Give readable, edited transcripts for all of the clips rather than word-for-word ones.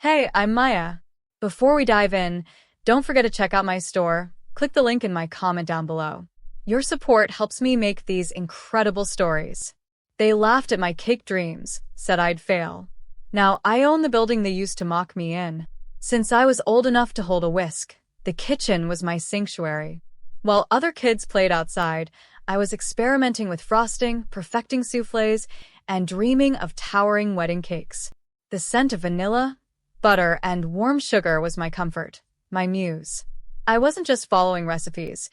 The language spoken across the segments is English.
Hey, I'm Maya. Before we dive in, don't forget to check out my store. Click the link in my comment down below. Your support helps me make these incredible stories. They laughed at my cake dreams, said I'd fail. Now I own the building they used to mock me in. Since I was old enough to hold a whisk, the kitchen was my sanctuary. While other kids played outside, I was experimenting with frosting, perfecting soufflés, and dreaming of towering wedding cakes. The scent of vanilla, butter, and warm sugar was my comfort, my muse. I wasn't just following recipes.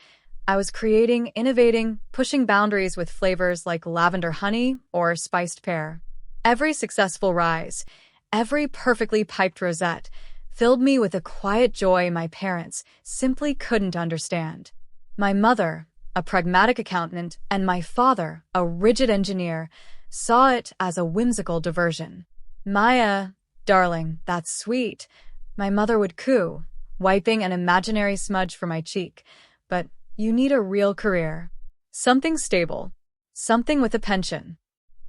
I was creating, innovating, pushing boundaries with flavors like lavender honey or spiced pear. Every successful rise, every perfectly piped rosette, filled me with a quiet joy my parents simply couldn't understand. My mother, a pragmatic accountant, and my father, a rigid engineer, saw it as a whimsical diversion. Maya, darling, that's sweet, my mother would coo, wiping an imaginary smudge from my cheek. But you need a real career. Something stable. Something with a pension.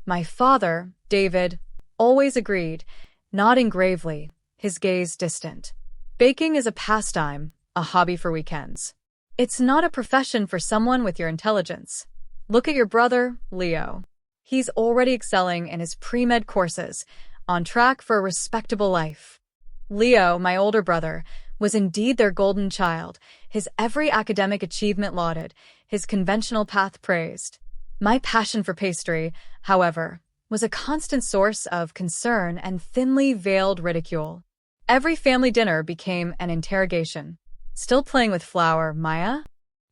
My father, David, always agreed, nodding gravely, his gaze distant. Baking is a pastime, a hobby for weekends. It's not a profession for someone with your intelligence. Look at your brother, Leo. He's already excelling in his pre-med courses, on track for a respectable life. Leo, my older brother, was indeed their golden child, his every academic achievement lauded, his conventional path praised. My passion for pastry, however, was a constant source of concern and thinly veiled ridicule. Every family dinner became an interrogation. Still playing with flour, Maya?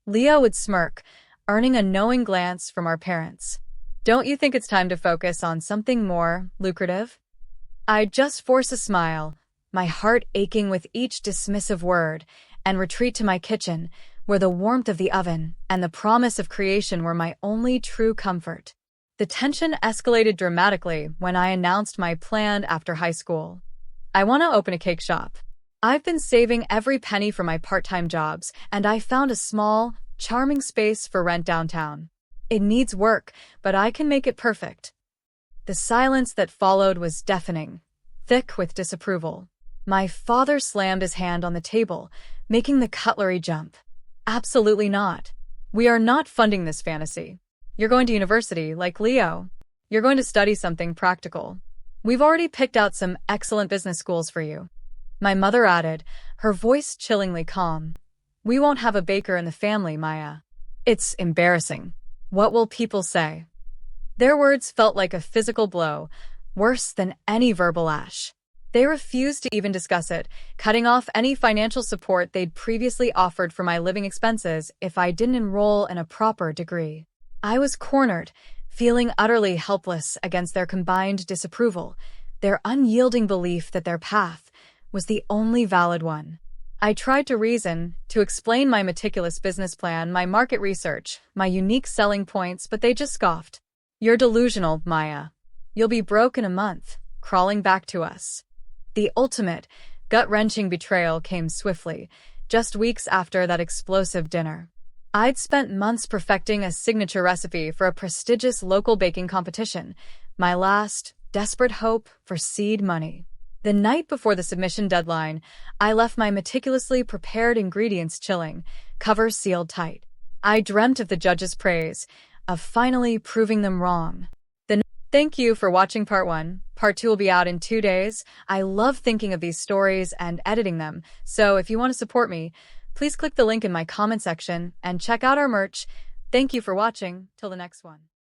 Leo would smirk, earning a knowing glance from our parents. Don't you think it's time to focus on something more lucrative? I'd just force a smile, my heart aching with each dismissive word, and retreat to my kitchen, where the warmth of the oven and the promise of creation were my only true comfort. The tension escalated dramatically when I announced my plan after high school. I want to open a cake shop. I've been saving every penny for my part-time jobs, and I found a small, charming space for rent downtown. It needs work, but I can make it perfect. The silence that followed was deafening, thick with disapproval. My father slammed his hand on the table, making the cutlery jump. Absolutely not. We are not funding this fantasy. You're going to university, like Leo. You're going to study something practical. We've already picked out some excellent business schools for you. My mother added, her voice chillingly calm. We won't have a baker in the family, Maya. It's embarrassing. What will people say? Their words felt like a physical blow, worse than any verbal lash. They refused to even discuss it, cutting off any financial support they'd previously offered for my living expenses if I didn't enroll in a proper degree. I was cornered, feeling utterly helpless against their combined disapproval, their unyielding belief that their path was the only valid one. I tried to reason, to explain my meticulous business plan, my market research, my unique selling points, but they just scoffed. You're delusional, Maya. You'll be broke in a month, crawling back to us. The ultimate, gut-wrenching betrayal came swiftly, just weeks after that explosive dinner. I'd spent months perfecting a signature recipe for a prestigious local baking competition, my last, desperate hope for seed money. The night before the submission deadline, I left my meticulously prepared ingredients chilling, covers sealed tight. I dreamt of the judges' praise, of finally proving them wrong. Thank you for watching part 1. Part 2 will be out in 2 days. I love thinking of these stories and editing them, so if you want to support me, please click the link in my comment section and check out our merch. Thank you for watching. Till the next one.